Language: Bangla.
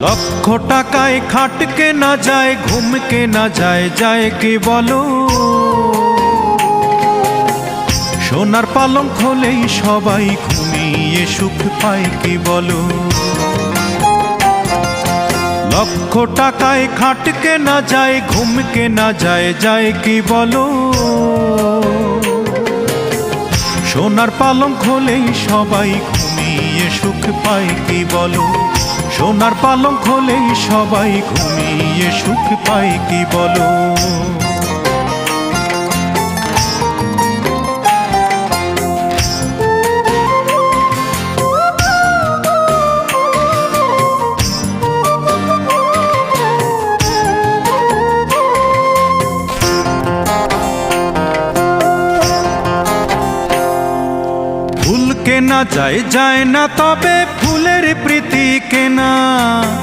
লক্ষ টাকায় খাট কেনা যায়, ঘুম কেনা যায়, যায় কি বলো? সোনার পালঙ্ক হলেই সবাই ঘুমিয়ে সুখ পায় কি বলো? লক্ষ টাকায় খাট কেনা যায়, ঘুম কেনা যায়, যায় কি বলো? সোনার পালঙ্ক হলেই সবাই ঘুমিয়ে সুখ পায় কি বলো? সোনার পালঙ্ক হলেই সবাই ঘুমিয়ে সুখ পায় কি বলো? ফুল কেনা যায়, যায় না, তবে ফুলের প্রীতি কেনা